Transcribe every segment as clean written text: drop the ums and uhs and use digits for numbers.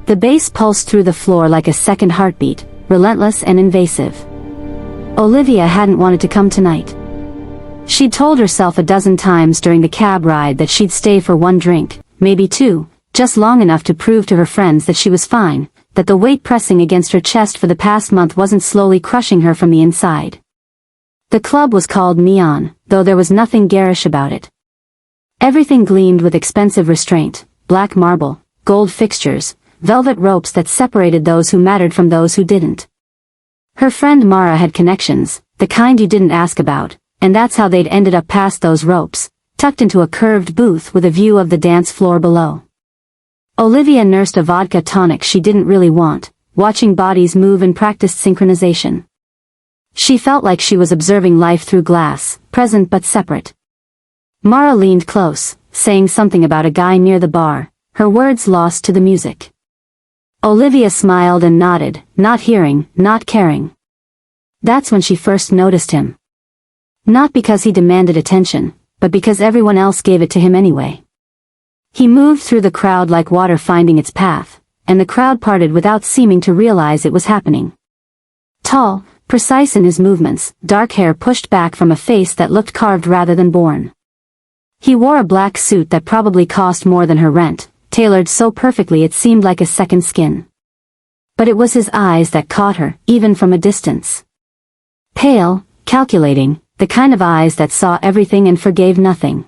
The bass pulsed through the floor like a second heartbeat, relentless and invasive. Olivia hadn't wanted to come tonight. She'd told herself a dozen times during the cab ride that she'd stay for one drink, maybe two, just long enough to prove to her friends that she was fine, that the weight pressing against her chest for the past month wasn't slowly crushing her from the inside. The club was called Neon, though there was nothing garish about it. Everything gleamed with expensive restraint, black marble, gold fixtures, velvet ropes that separated those who mattered from those who didn't. Her friend Mara had connections, the kind you didn't ask about, and that's how they'd ended up past those ropes, tucked into a curved booth with a view of the dance floor below. Olivia nursed a vodka tonic she didn't really want, watching bodies move and practiced synchronization. She felt like she was observing life through glass, present but separate. Mara leaned close, saying something about a guy near the bar, her words lost to the music. Olivia smiled and nodded, not hearing, not caring. That's when she first noticed him. Not because he demanded attention, but because everyone else gave it to him anyway. He moved through the crowd like water finding its path, and the crowd parted without seeming to realize it was happening. Tall, precise in his movements, dark hair pushed back from a face that looked carved rather than born. He wore a black suit that probably cost more than her rent, tailored so perfectly it seemed like a second skin. But it was his eyes that caught her, even from a distance. Pale, calculating, the kind of eyes that saw everything and forgave nothing.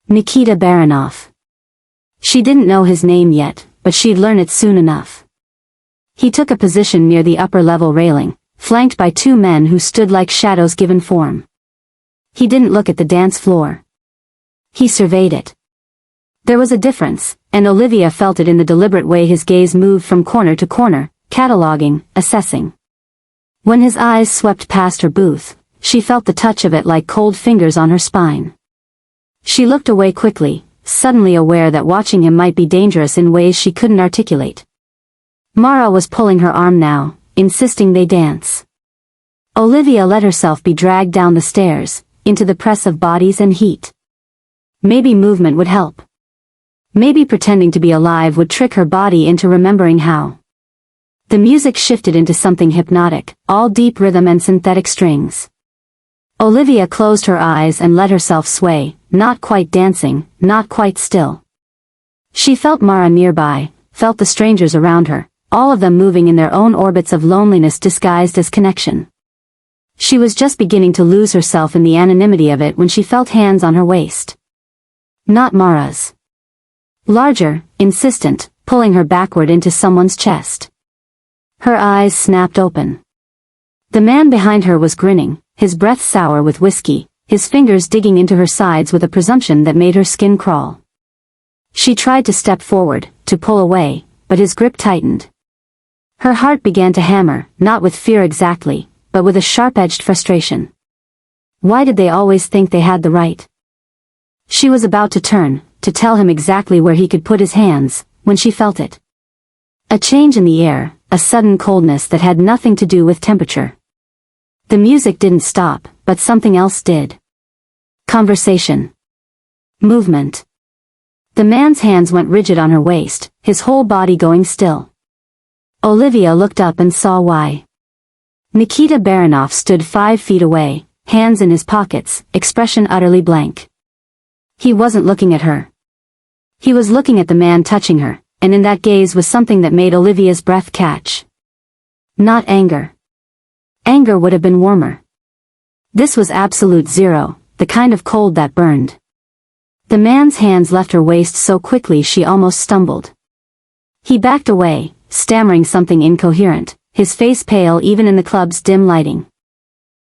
Nikita Baranov. She didn't know his name yet, but she'd learn it soon enough. He took a position near the upper-level railing, flanked by two men who stood like shadows given form. He didn't look at the dance floor. He surveyed it. There was a difference, and Olivia felt it in the deliberate way his gaze moved from corner to corner, cataloging, assessing. When his eyes swept past her booth, she felt the touch of it like cold fingers on her spine. She looked away quickly, suddenly aware that watching him might be dangerous in ways she couldn't articulate. Mara was pulling her arm now, insisting they dance. Olivia let herself be dragged down the stairs, into the press of bodies and heat. Maybe movement would help. Maybe pretending to be alive would trick her body into remembering how. The music shifted into something hypnotic, all deep rhythm and synthetic strings. Olivia closed her eyes and let herself sway, not quite dancing, not quite still. She felt Mara nearby, felt the strangers around her, all of them moving in their own orbits of loneliness disguised as connection. She was just beginning to lose herself in the anonymity of it when she felt hands on her waist. Not Mara's. Larger, insistent, pulling her backward into someone's chest. Her eyes snapped open. The man behind her was grinning, his breath sour with whiskey, his fingers digging into her sides with a presumption that made her skin crawl. She tried to step forward, to pull away, but his grip tightened. Her heart began to hammer, not with fear exactly, but with a sharp-edged frustration. Why did they always think they had the right? She was about to turn, to tell him exactly where he could put his hands, when she felt it. A change in the air, a sudden coldness that had nothing to do with temperature. The music didn't stop, but something else did. Conversation. Movement. The man's hands went rigid on her waist, his whole body going still. Olivia looked up and saw why. Nikita Baranov stood 5 feet away, hands in his pockets, expression utterly blank. He wasn't looking at her. He was looking at the man touching her, and in that gaze was something that made Olivia's breath catch. Not anger. Anger would have been warmer. This was absolute zero, the kind of cold that burned. The man's hands left her waist so quickly she almost stumbled. He backed away, stammering something incoherent, his face pale even in the club's dim lighting.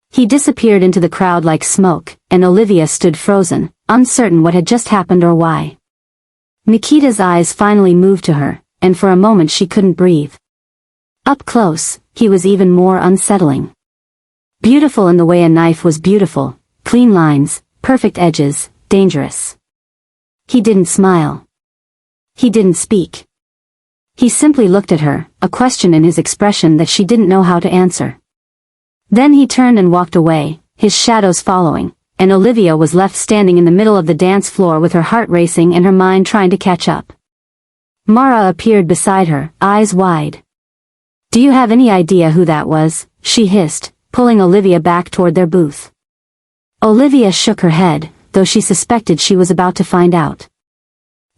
He disappeared into the crowd like smoke, and Olivia stood frozen, uncertain what had just happened or why. Nikita's eyes finally moved to her, and for a moment she couldn't breathe. Up close, he was even more unsettling. Beautiful in the way a knife was beautiful, clean lines, perfect edges, dangerous. He didn't smile. He didn't speak. He simply looked at her, a question in his expression that she didn't know how to answer. Then he turned and walked away, his shadows following, and Olivia was left standing in the middle of the dance floor with her heart racing and her mind trying to catch up. Mara appeared beside her, eyes wide. "Do you have any idea who that was?" she hissed, pulling Olivia back toward their booth. Olivia shook her head, though she suspected she was about to find out.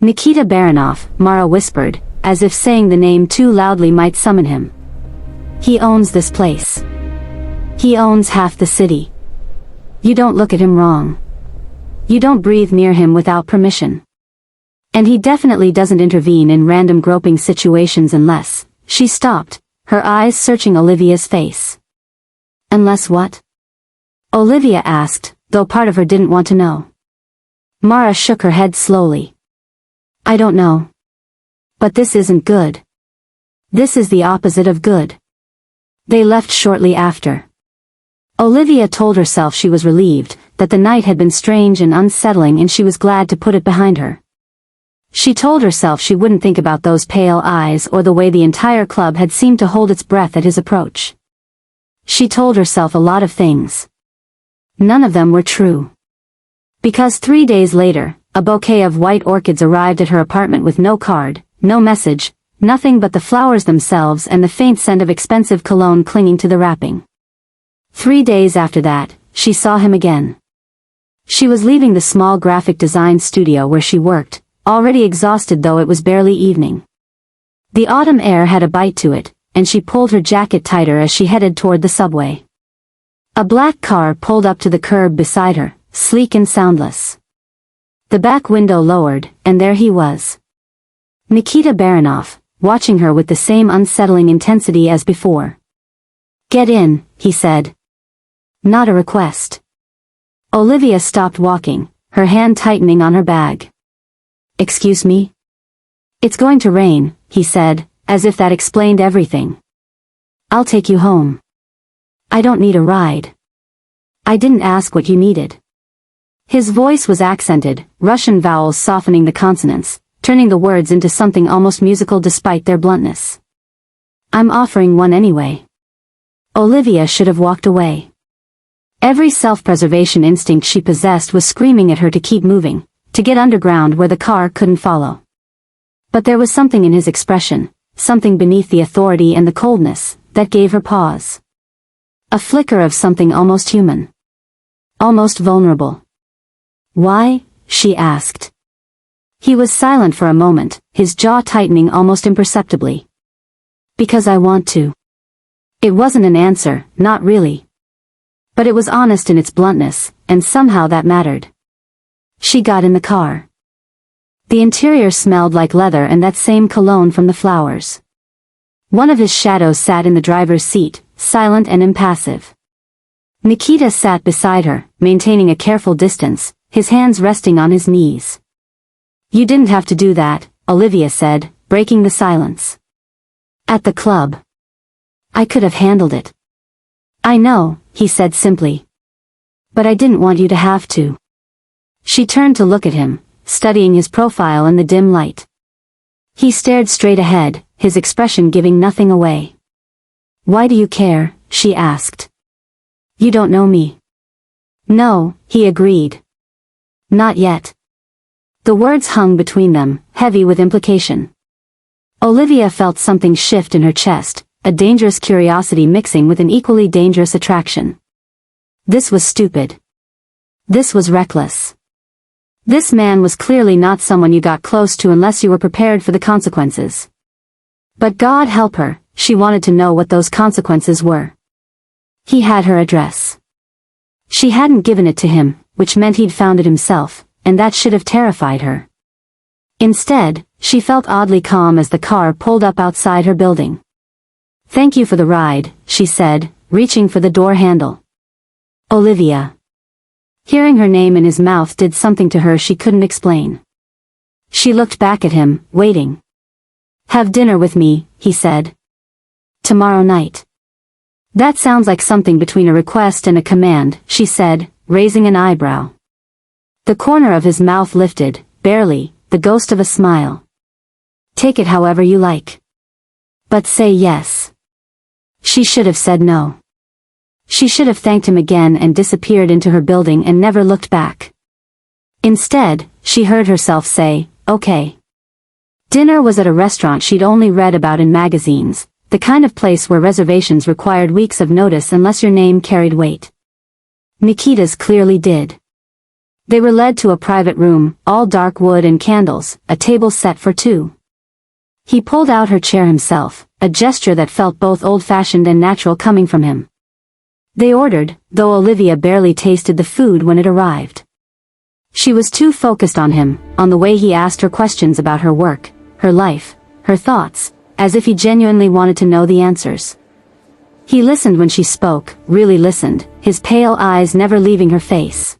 "Nikita Baranov," Mara whispered, as if saying the name too loudly might summon him. "He owns this place. He owns half the city. You don't look at him wrong. You don't breathe near him without permission. And he definitely doesn't intervene in random groping situations unless..." She stopped, her eyes searching Olivia's face. "Unless what?" Olivia asked, though part of her didn't want to know. Mara shook her head slowly. "I don't know. But this isn't good. This is the opposite of good." They left shortly after. Olivia told herself she was relieved, that the night had been strange and unsettling, and she was glad to put it behind her. She told herself she wouldn't think about those pale eyes or the way the entire club had seemed to hold its breath at his approach. She told herself a lot of things. None of them were true. Because 3 days later, a bouquet of white orchids arrived at her apartment with no card, no message, nothing but the flowers themselves and the faint scent of expensive cologne clinging to the wrapping. 3 days after that, she saw him again. She was leaving the small graphic design studio where she worked, already exhausted though it was barely evening. The autumn air had a bite to it, and she pulled her jacket tighter as she headed toward the subway. A black car pulled up to the curb beside her, sleek and soundless. The back window lowered, and there he was. Nikita Baranov, watching her with the same unsettling intensity as before. "Get in," he said. "Not a request." Olivia stopped walking, her hand tightening on her bag. "Excuse me?" "It's going to rain," he said, as if that explained everything. "I'll take you home." "I don't need a ride." "I didn't ask what you needed." His voice was accented, Russian vowels softening the consonants, turning the words into something almost musical despite their bluntness. "I'm offering one anyway." Olivia should have walked away. Every self-preservation instinct she possessed was screaming at her to keep moving, to get underground where the car couldn't follow. But there was something in his expression, something beneath the authority and the coldness, that gave her pause. A flicker of something almost human. Almost vulnerable. "Why?" she asked. He was silent for a moment, his jaw tightening almost imperceptibly. "Because I want to." It wasn't an answer, not really. But it was honest in its bluntness, and somehow that mattered. She got in the car. The interior smelled like leather and that same cologne from the flowers. One of his shadows sat in the driver's seat, silent and impassive. Nikita sat beside her, maintaining a careful distance, his hands resting on his knees. "You didn't have to do that," Olivia said, breaking the silence. "At the club. I could have handled it." "I know," he said simply. "But I didn't want you to have to." She turned to look at him, studying his profile in the dim light. He stared straight ahead, his expression giving nothing away. "Why do you care?" she asked. "You don't know me." "No," he agreed. "Not yet." The words hung between them, heavy with implication. Olivia felt something shift in her chest, a dangerous curiosity mixing with an equally dangerous attraction. This was stupid. This was reckless. This man was clearly not someone you got close to unless you were prepared for the consequences. But God help her, she wanted to know what those consequences were. He had her address. She hadn't given it to him, which meant he'd found it himself, and that should have terrified her. Instead, she felt oddly calm as the car pulled up outside her building. "Thank you for the ride," she said, reaching for the door handle. "Olivia." Hearing her name in his mouth did something to her she couldn't explain. She looked back at him, waiting. "Have dinner with me," he said. "Tomorrow night." "That sounds like something between a request and a command," she said, raising an eyebrow. The corner of his mouth lifted, barely, the ghost of a smile. "Take it however you like. But say yes." She should have said no. She should have thanked him again and disappeared into her building and never looked back. Instead, she heard herself say, "Okay." Dinner was at a restaurant she'd only read about in magazines, the kind of place where reservations required weeks of notice unless your name carried weight. Nikita's clearly did. They were led to a private room, all dark wood and candles, a table set for two. He pulled out her chair himself, a gesture that felt both old-fashioned and natural coming from him. They ordered, though Olivia barely tasted the food when it arrived. She was too focused on him, on the way he asked her questions about her work, her life, her thoughts, as if he genuinely wanted to know the answers. He listened when she spoke, really listened, his pale eyes never leaving her face.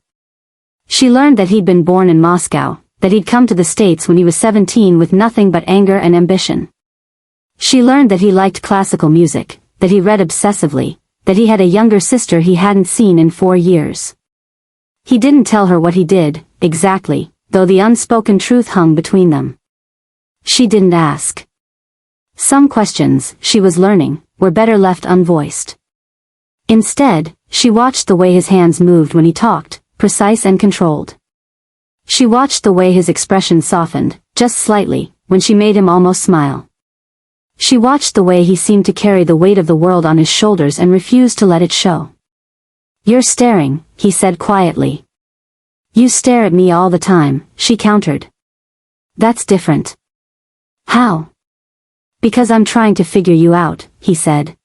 She learned that he'd been born in Moscow, that he'd come to the States when he was 17 with nothing but anger and ambition. She learned that he liked classical music, that he read obsessively, that he had a younger sister he hadn't seen in 4 years. He didn't tell her what he did, exactly, though the unspoken truth hung between them. She didn't ask. Some questions, she was learning, were better left unvoiced. Instead, she watched the way his hands moved when he talked, precise and controlled. She watched the way his expression softened, just slightly, when she made him almost smile. She watched the way he seemed to carry the weight of the world on his shoulders and refused to let it show. "You're staring," he said quietly. "You stare at me all the time," she countered. "That's different." "How?" "Because I'm trying to figure you out," he said.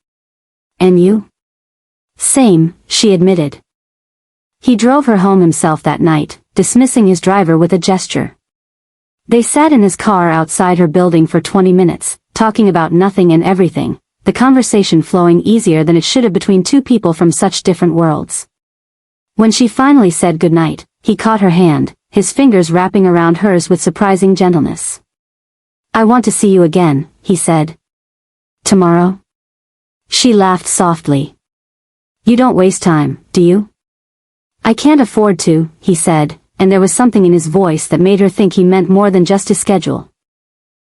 "And you?" "Same," she admitted. He drove her home himself that night, dismissing his driver with a gesture. They sat in his car outside her building for 20 minutes, talking about nothing and everything, the conversation flowing easier than it should have between two people from such different worlds. When she finally said goodnight, he caught her hand, his fingers wrapping around hers with surprising gentleness. "I want to see you again," he said. "Tomorrow?" She laughed softly. "You don't waste time, do you?" "I can't afford to," he said, and there was something in his voice that made her think he meant more than just his schedule.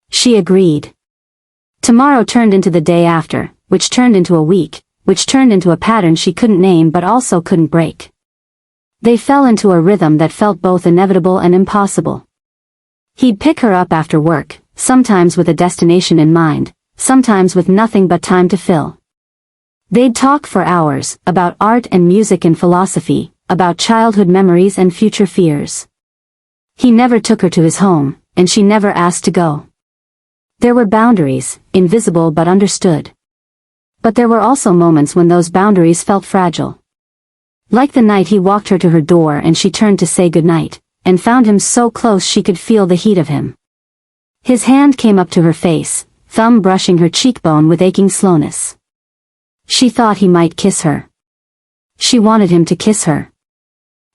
She agreed. Tomorrow turned into the day after, which turned into a week, which turned into a pattern she couldn't name but also couldn't break. They fell into a rhythm that felt both inevitable and impossible. He'd pick her up after work, sometimes with a destination in mind, sometimes with nothing but time to fill. They'd talk for hours, about art and music and philosophy, about childhood memories and future fears. He never took her to his home, and she never asked to go. There were boundaries, invisible but understood. But there were also moments when those boundaries felt fragile. Like the night he walked her to her door and she turned to say goodnight, and found him so close she could feel the heat of him. His hand came up to her face, thumb brushing her cheekbone with aching slowness. She thought he might kiss her. She wanted him to kiss her.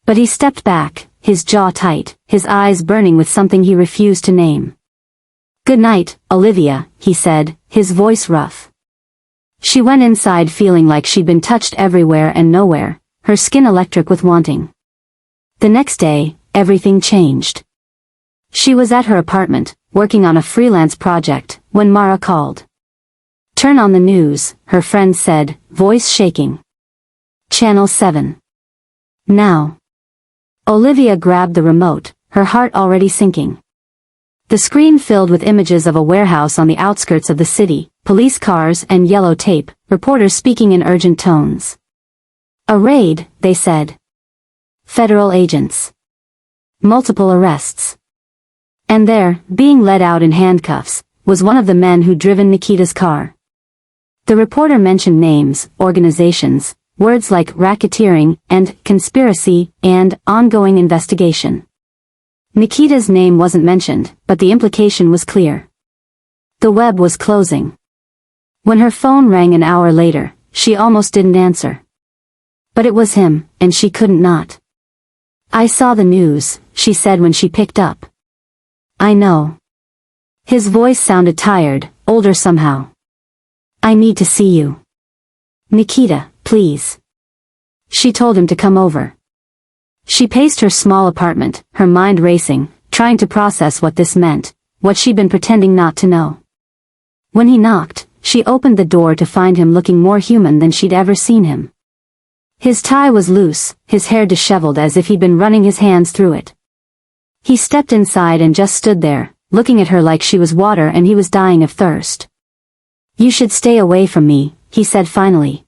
But he stepped back, his jaw tight, his eyes burning with something he refused to name. "Good night, Olivia," he said, his voice rough. She went inside feeling like she'd been touched everywhere and nowhere, her skin electric with wanting. The next day, everything changed. She was at her apartment, working on a freelance project, when Mara called. "Turn on the news," her friend said, voice shaking. "Channel 7. Now." Olivia grabbed the remote, her heart already sinking. The screen filled with images of a warehouse on the outskirts of the city, police cars and yellow tape, reporters speaking in urgent tones. "A raid," they said. "Federal agents. Multiple arrests." And there, being led out in handcuffs, was one of the men who'd driven Nikita's car. The reporter mentioned names, organizations, words like racketeering, and conspiracy, and ongoing investigation. Nikita's name wasn't mentioned, but the implication was clear. The web was closing. When her phone rang an hour later, she almost didn't answer. But it was him, and she couldn't not. "I saw the news," she said when she picked up. "I know." His voice sounded tired, older somehow. "I need to see you. Nikita, please." She told him to come over. She paced her small apartment, her mind racing, trying to process what this meant, what she'd been pretending not to know. When he knocked, she opened the door to find him looking more human than she'd ever seen him. His tie was loose, his hair disheveled as if he'd been running his hands through it. He stepped inside and just stood there, looking at her like she was water and he was dying of thirst. "You should stay away from me," he said finally.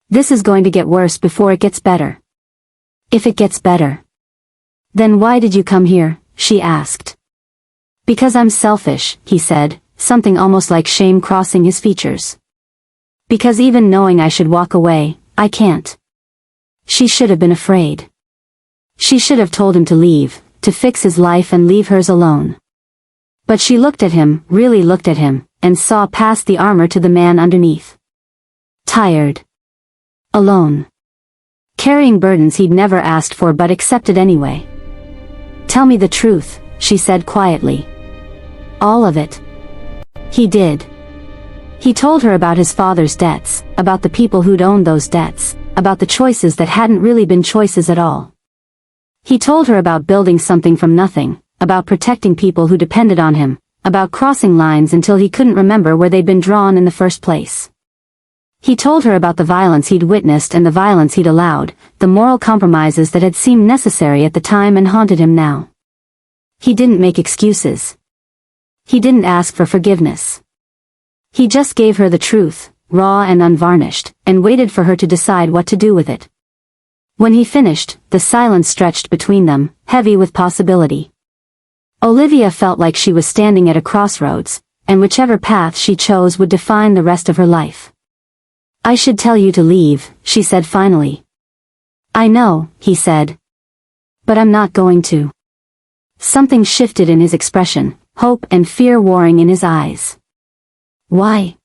"This is going to get worse before it gets better." "If it gets better. Then why did you come here?" she asked. "Because I'm selfish," he said, something almost like shame crossing his features. "Because even knowing I should walk away, I can't." She should have been afraid. She should have told him to leave, to fix his life and leave hers alone. But she looked at him, really looked at him, and saw past the armor to the man underneath. Tired. Alone. Carrying burdens he'd never asked for but accepted anyway. "Tell me the truth," she said quietly. "All of it." He did. He told her about his father's debts, about the people who'd owned those debts, about the choices that hadn't really been choices at all. He told her about building something from nothing, about protecting people who depended on him, about crossing lines until he couldn't remember where they'd been drawn in the first place. He told her about the violence he'd witnessed and the violence he'd allowed, the moral compromises that had seemed necessary at the time and haunted him now. He didn't make excuses. He didn't ask for forgiveness. He just gave her the truth, raw and unvarnished, and waited for her to decide what to do with it. When he finished, the silence stretched between them, heavy with possibility. Olivia felt like she was standing at a crossroads, and whichever path she chose would define the rest of her life. "I should tell you to leave," she said finally. "I know," he said. "But I'm not going to." Something shifted in his expression, hope and fear warring in his eyes. "Why?"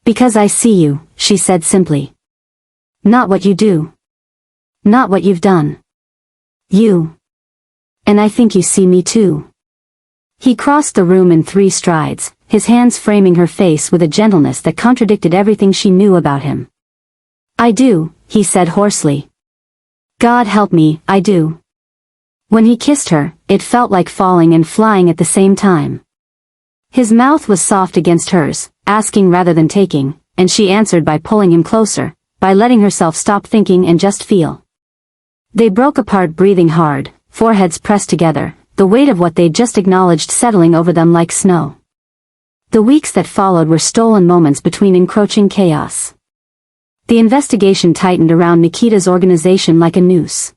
"Because I see you," she said simply. "Not what you do. Not what you've done. You. And I think you see me too." He crossed the room in 3 strides, his hands framing her face with a gentleness that contradicted everything she knew about him. "I do," he said hoarsely. "God help me, I do." When he kissed her, it felt like falling and flying at the same time. His mouth was soft against hers, asking rather than taking, and she answered by pulling him closer, by letting herself stop thinking and just feel. They broke apart breathing hard, foreheads pressed together, the weight of what they'd just acknowledged settling over them like snow. The weeks that followed were stolen moments between encroaching chaos. The investigation tightened around Nikita's organization like a noose.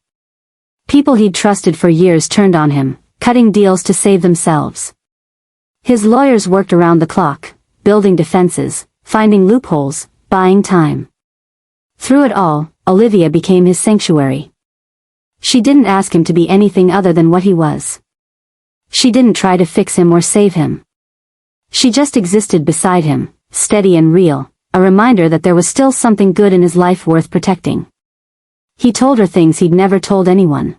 People he'd trusted for years turned on him, cutting deals to save themselves. His lawyers worked around the clock, building defenses, finding loopholes, buying time. Through it all, Olivia became his sanctuary. She didn't ask him to be anything other than what he was. She didn't try to fix him or save him. She just existed beside him, steady and real, a reminder that there was still something good in his life worth protecting. He told her things he'd never told anyone.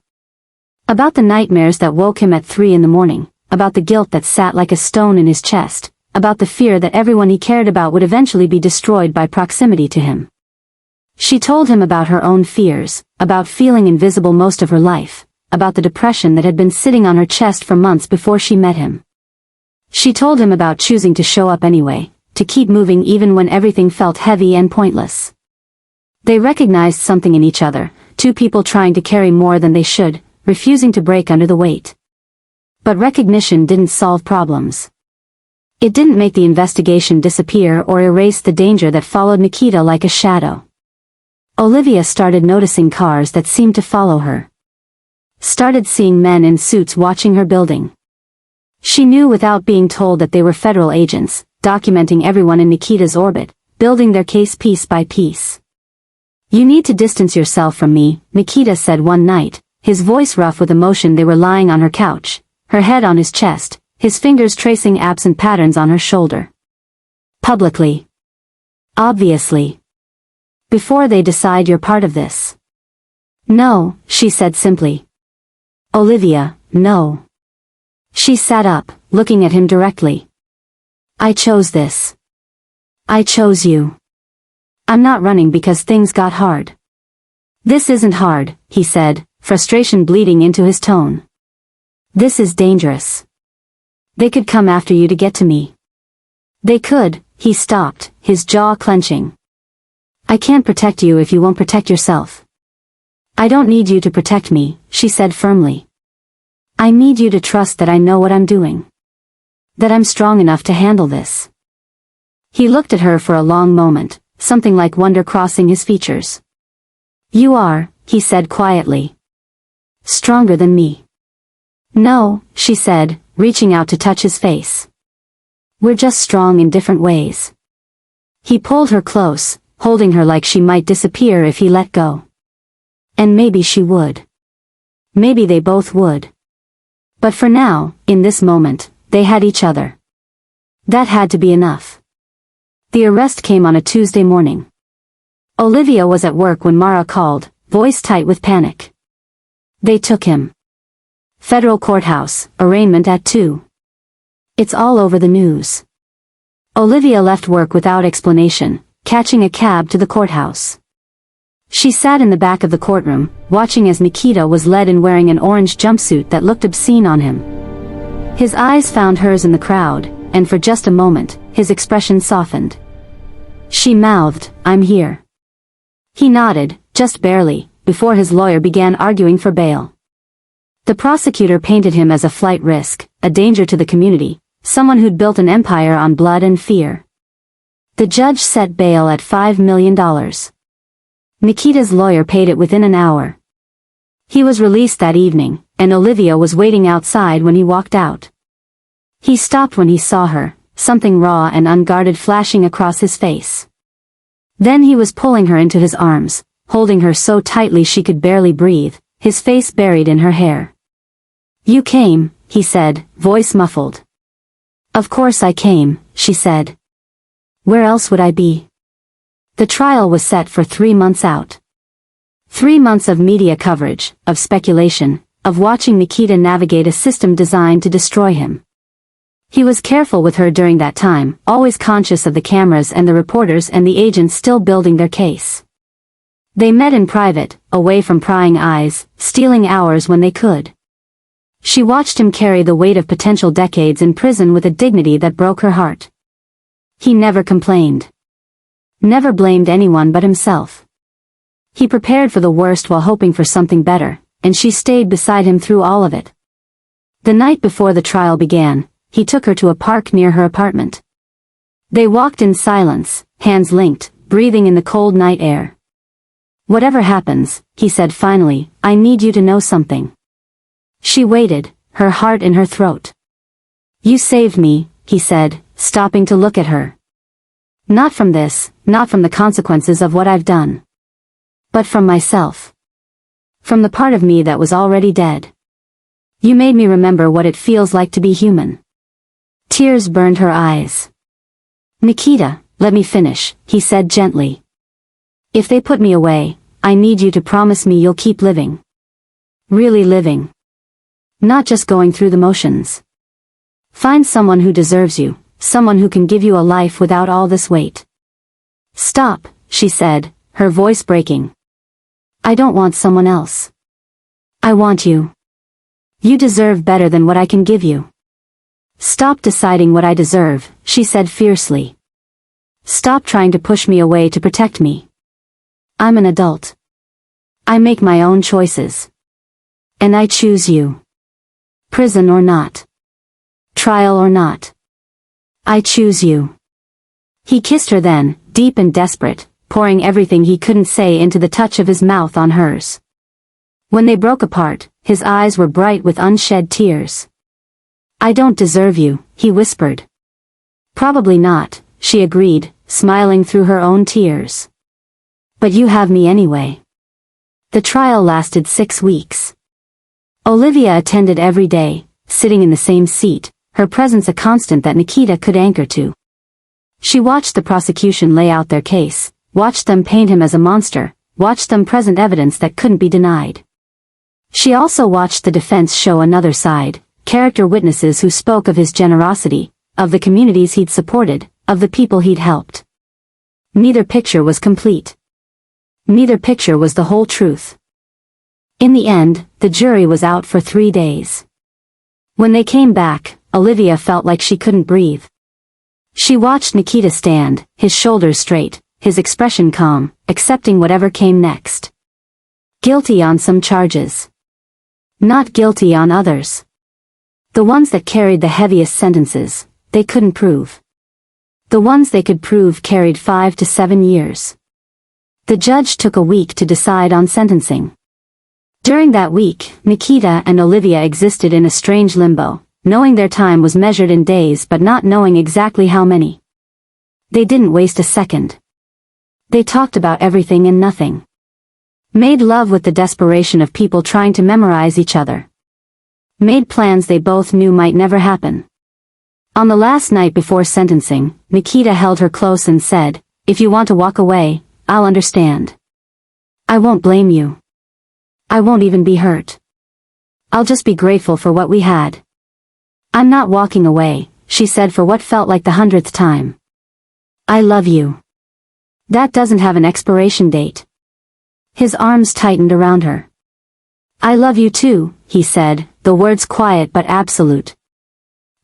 About the nightmares that woke him at 3 in the morning, about the guilt that sat like a stone in his chest, about the fear that everyone he cared about would eventually be destroyed by proximity to him. She told him about her own fears, about feeling invisible most of her life, about the depression that had been sitting on her chest for months before she met him. She told him about choosing to show up anyway, to keep moving even when everything felt heavy and pointless. They recognized something in each other, 2 people trying to carry more than they should, refusing to break under the weight. But recognition didn't solve problems. It didn't make the investigation disappear or erase the danger that followed Nikita like a shadow. Olivia started noticing cars that seemed to follow her. Started seeing men in suits watching her building. She knew without being told that they were federal agents, documenting everyone in Nikita's orbit, building their case piece by piece. "You need to distance yourself from me," Nikita said one night, his voice rough with emotion. They were lying on her couch, her head on his chest, his fingers tracing absent patterns on her shoulder. "Publicly. Obviously. Before they decide you're part of this." "No," she said simply. "Olivia, no." She sat up, looking at him directly. "I chose this. I chose you. I'm not running because things got hard." "This isn't hard," he said, frustration bleeding into his tone. "This is dangerous. They could come after you to get to me." "They could," he stopped, his jaw clenching. "I can't protect you if you won't protect yourself." "I don't need you to protect me," she said firmly. "I need you to trust that I know what I'm doing." That I'm strong enough to handle this. He looked at her for a long moment, something like wonder crossing his features. You are, he said quietly. Stronger than me. No, she said, reaching out to touch his face. We're just strong in different ways. He pulled her close, holding her like she might disappear if he let go. And maybe she would. Maybe they both would. But for now, in this moment, they had each other. That had to be enough. The arrest came on a Tuesday morning. Olivia was at work when Mara called, voice tight with panic. They took him. Federal courthouse, arraignment at 2. It's all over the news. Olivia left work without explanation, catching a cab to the courthouse. She sat in the back of the courtroom, watching as Nikita was led in wearing an orange jumpsuit that looked obscene on him. His eyes found hers in the crowd, and for just a moment, his expression softened. She mouthed, I'm here. He nodded, just barely, before his lawyer began arguing for bail. The prosecutor painted him as a flight risk, a danger to the community, someone who'd built an empire on blood and fear. The judge set bail at $5 million. Nikita's lawyer paid it within an hour. He was released that evening, and Olivia was waiting outside when he walked out. He stopped when he saw her, something raw and unguarded flashing across his face. Then he was pulling her into his arms, holding her so tightly she could barely breathe, his face buried in her hair. You came, he said, voice muffled. Of course I came, she said. Where else would I be? The trial was set for 3 months out. 3 months of media coverage, of speculation, of watching Nikita navigate a system designed to destroy him. He was careful with her during that time, always conscious of the cameras and the reporters and the agents still building their case. They met in private, away from prying eyes, stealing hours when they could. She watched him carry the weight of potential decades in prison with a dignity that broke her heart. He never complained. Never blamed anyone but himself. He prepared for the worst while hoping for something better, and she stayed beside him through all of it. The night before the trial began, he took her to a park near her apartment. They walked in silence, hands linked, breathing in the cold night air. Whatever happens, he said finally, I need you to know something. She waited, her heart in her throat. You saved me, he said, stopping to look at her. Not from this, not from the consequences of what I've done. But from myself. From the part of me that was already dead. You made me remember what it feels like to be human. Tears burned her eyes. Nikita, let me finish, he said gently. If they put me away, I need you to promise me you'll keep living. Really living. Not just going through the motions. Find someone who deserves you, someone who can give you a life without all this weight. Stop, she said, her voice breaking. I don't want someone else. I want you. You deserve better than what I can give you. Stop deciding what I deserve, she said fiercely. Stop trying to push me away to protect me. I'm an adult. I make my own choices. And I choose you. Prison or not. Trial or not. I choose you. He kissed her then, deep and desperate, pouring everything he couldn't say into the touch of his mouth on hers. When they broke apart, his eyes were bright with unshed tears. I don't deserve you, he whispered. Probably not, she agreed, smiling through her own tears. But you have me anyway. The trial lasted 6 weeks. Olivia attended every day, sitting in the same seat, her presence a constant that Nikita could anchor to. She watched the prosecution lay out their case, watched them paint him as a monster, watched them present evidence that couldn't be denied. She also watched the defense show another side, character witnesses who spoke of his generosity, of the communities he'd supported, of the people he'd helped. Neither picture was complete. Neither picture was the whole truth. In the end, the jury was out for 3 days. When they came back, Olivia felt like she couldn't breathe. She watched Nikita stand, his shoulders straight, his expression calm, accepting whatever came next. Guilty on some charges. Not guilty on others. The ones that carried the heaviest sentences, they couldn't prove. The ones they could prove carried 5 to 7 years. The judge took a week to decide on sentencing. During that week, Nikita and Olivia existed in a strange limbo, knowing their time was measured in days but not knowing exactly how many. They didn't waste a second. They talked about everything and nothing. Made love with the desperation of people trying to memorize each other. Made plans they both knew might never happen. On the last night before sentencing, Nikita held her close and said, "If you want to walk away, I'll understand. I won't blame you. I won't even be hurt. I'll just be grateful for what we had." "I'm not walking away," she said for what felt like the 100th time. "I love you. That doesn't have an expiration date." His arms tightened around her. "I love you too," he said, the words quiet but absolute.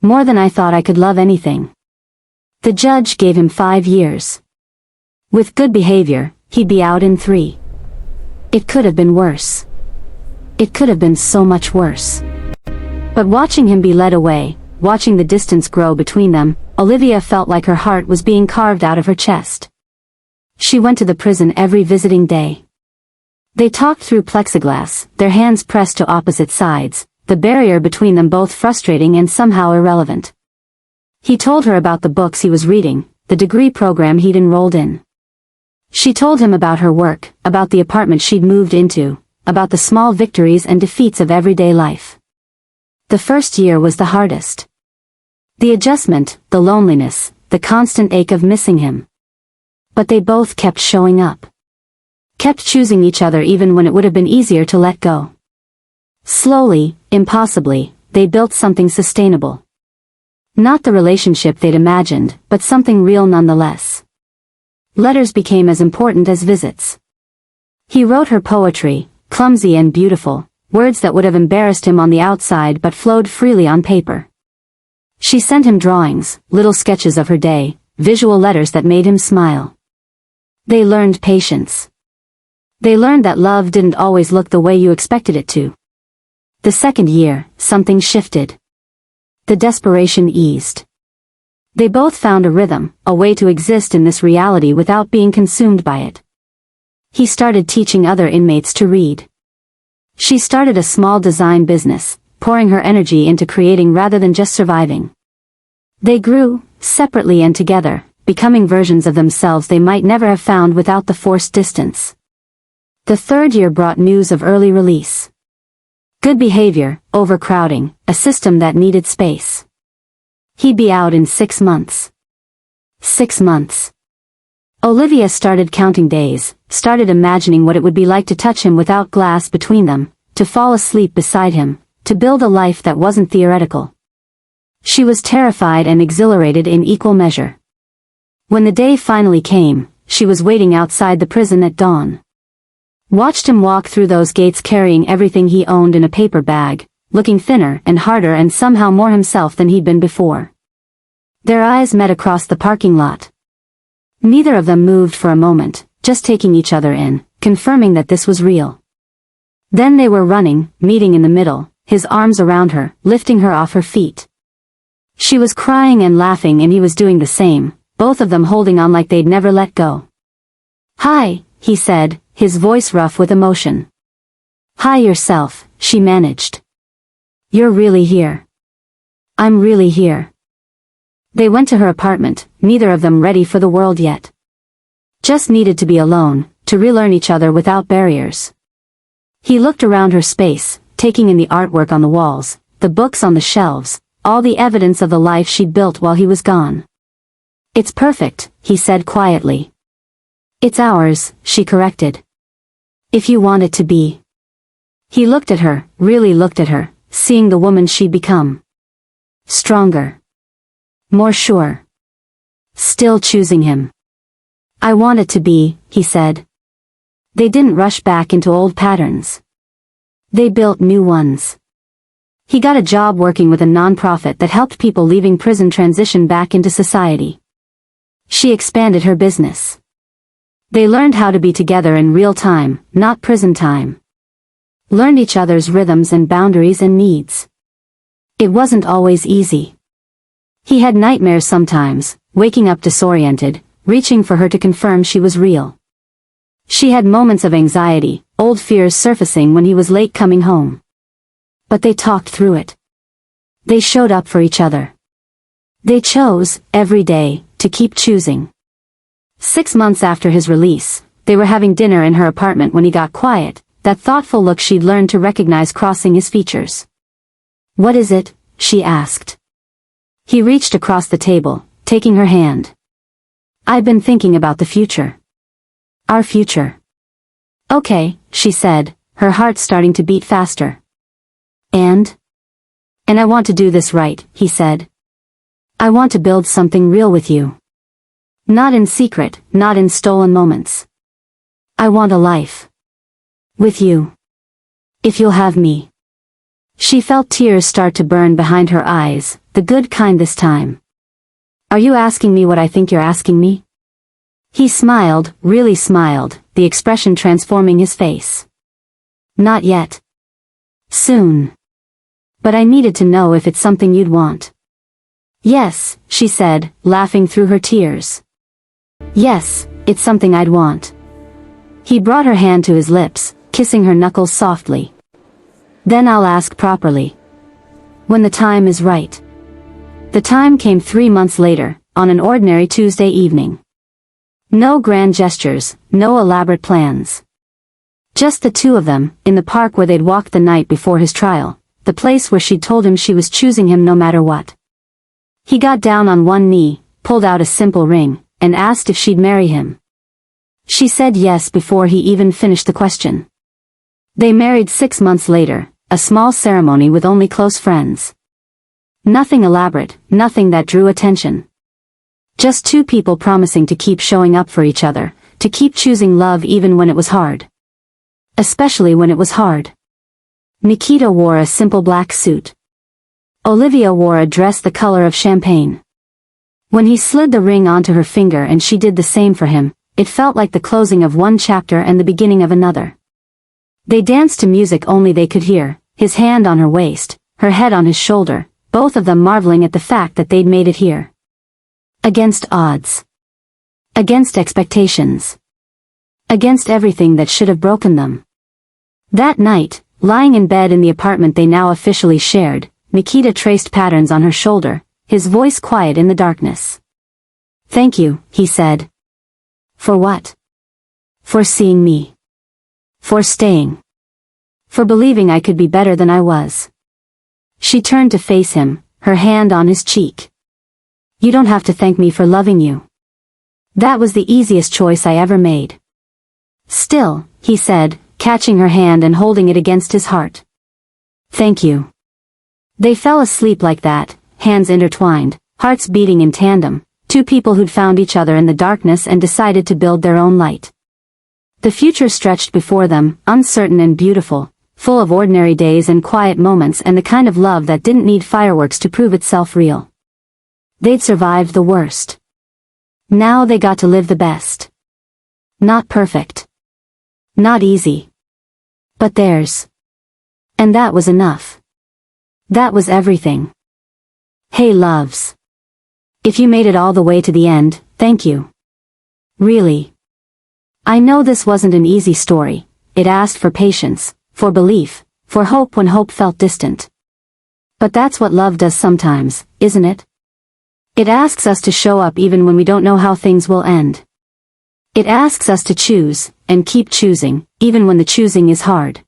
"More than I thought I could love anything." The judge gave him 5 years. With good behavior, he'd be out in 3. It could have been worse. It could have been so much worse. But watching him be led away, watching the distance grow between them, Olivia felt like her heart was being carved out of her chest. She went to the prison every visiting day. They talked through plexiglass, their hands pressed to opposite sides, the barrier between them both frustrating and somehow irrelevant. He told her about the books he was reading, the degree program he'd enrolled in. She told him about her work, about the apartment she'd moved into, about the small victories and defeats of everyday life. The first year was the hardest. The adjustment, the loneliness, the constant ache of missing him. But they both kept showing up. Kept choosing each other even when it would have been easier to let go. Slowly, impossibly, they built something sustainable. Not the relationship they'd imagined, but something real nonetheless. Letters became as important as visits. He wrote her poetry, clumsy and beautiful, words that would have embarrassed him on the outside but flowed freely on paper. She sent him drawings, little sketches of her day, visual letters that made him smile. They learned patience. They learned that love didn't always look the way you expected it to. The second year, something shifted. The desperation eased. They both found a rhythm, a way to exist in this reality without being consumed by it. He started teaching other inmates to read. She started a small design business, pouring her energy into creating rather than just surviving. They grew, separately and together, becoming versions of themselves they might never have found without the forced distance. The third year brought news of early release. Good behavior, overcrowding, a system that needed space. He'd be out in 6 months. 6 months. Olivia started counting days, started imagining what it would be like to touch him without glass between them, to fall asleep beside him, to build a life that wasn't theoretical. She was terrified and exhilarated in equal measure. When the day finally came, she was waiting outside the prison at dawn. Watched him walk through those gates carrying everything he owned in a paper bag, looking thinner and harder and somehow more himself than he'd been before. Their eyes met across the parking lot. Neither of them moved for a moment, just taking each other in, confirming that this was real. Then they were running, meeting in the middle, his arms around her, lifting her off her feet. She was crying and laughing and he was doing the same, both of them holding on like they'd never let go. "Hi," he said, his voice rough with emotion. "Hi yourself," she managed. "You're really here." "I'm really here." They went to her apartment, neither of them ready for the world yet. Just needed to be alone, to relearn each other without barriers. He looked around her space, taking in the artwork on the walls, the books on the shelves, all the evidence of the life she'd built while he was gone. "It's perfect," he said quietly. "It's ours," she corrected. "If you want it to be." He looked at her, really looked at her, seeing the woman she'd become. Stronger. More sure. Still choosing him. "I want it to be," he said. They didn't rush back into old patterns. They built new ones. He got a job working with a nonprofit that helped people leaving prison transition back into society. She expanded her business. They learned how to be together in real time, not prison time. Learned each other's rhythms and boundaries and needs. It wasn't always easy. He had nightmares sometimes, waking up disoriented, reaching for her to confirm she was real. She had moments of anxiety, old fears surfacing when he was late coming home. But they talked through it. They showed up for each other. They chose, every day, to keep choosing. 6 months after his release, they were having dinner in her apartment when he got quiet, that thoughtful look she'd learned to recognize crossing his features. "What is it?" she asked. He reached across the table, taking her hand. "I've been thinking about the future. Our future." "Okay," she said, her heart starting to beat faster. And I want to do this right," he said. "I want to build something real with you. Not in secret, not in stolen moments. I want a life. With you. If you'll have me." She felt tears start to burn behind her eyes, the good kind this time. "Are you asking me what I think you're asking me?" He smiled, really smiled, the expression transforming his face. "Not yet. Soon. But I needed to know if it's something you'd want." "Yes," she said, laughing through her tears. "Yes, it's something I'd want." He brought her hand to his lips, kissing her knuckles softly. "Then I'll ask properly. When the time is right." The time came 3 months later, on an ordinary Tuesday evening. No grand gestures, no elaborate plans. Just the two of them, in the park where they'd walked the night before his trial, the place where she'd told him she was choosing him no matter what. He got down on one knee, pulled out a simple ring, and asked if she'd marry him. She said yes before he even finished the question. They married 6 months later, a small ceremony with only close friends. Nothing elaborate, nothing that drew attention. Just two people promising to keep showing up for each other, to keep choosing love even when it was hard. Especially when it was hard. Nikita wore a simple black suit. Olivia wore a dress the color of champagne. When he slid the ring onto her finger and she did the same for him, it felt like the closing of one chapter and the beginning of another. They danced to music only they could hear, his hand on her waist, her head on his shoulder, both of them marveling at the fact that they'd made it here. Against odds. Against expectations. Against everything that should have broken them. That night, lying in bed in the apartment they now officially shared, Nikita traced patterns on her shoulder, his voice quiet in the darkness. "Thank you," he said. "For what?" "For seeing me. For staying. For believing I could be better than I was." She turned to face him, her hand on his cheek. "You don't have to thank me for loving you. That was the easiest choice I ever made." "Still," he said, catching her hand and holding it against his heart. "Thank you." They fell asleep like that, hands intertwined, hearts beating in tandem, two people who'd found each other in the darkness and decided to build their own light. The future stretched before them, uncertain and beautiful, full of ordinary days and quiet moments and the kind of love that didn't need fireworks to prove itself real. They'd survived the worst. Now they got to live the best. Not perfect. Not easy. But theirs. And that was enough. That was everything. Hey loves. If you made it all the way to the end, thank you. Really. I know this wasn't an easy story. It asked for patience, for belief, for hope when hope felt distant. But that's what love does sometimes, isn't it? It asks us to show up even when we don't know how things will end. It asks us to choose, and keep choosing, even when the choosing is hard.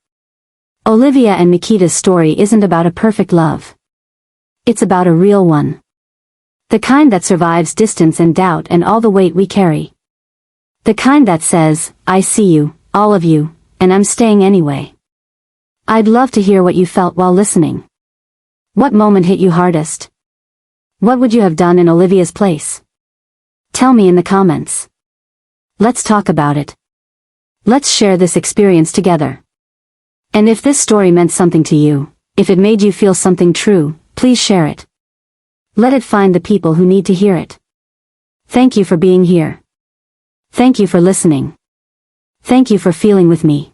Olivia and Nikita's story isn't about a perfect love. It's about a real one. The kind that survives distance and doubt and all the weight we carry. The kind that says, I see you, all of you, and I'm staying anyway. I'd love to hear what you felt while listening. What moment hit you hardest? What would you have done in Olivia's place? Tell me in the comments. Let's talk about it. Let's share this experience together. And if this story meant something to you, if it made you feel something true, please share it. Let it find the people who need to hear it. Thank you for being here. Thank you for listening. Thank you for feeling with me.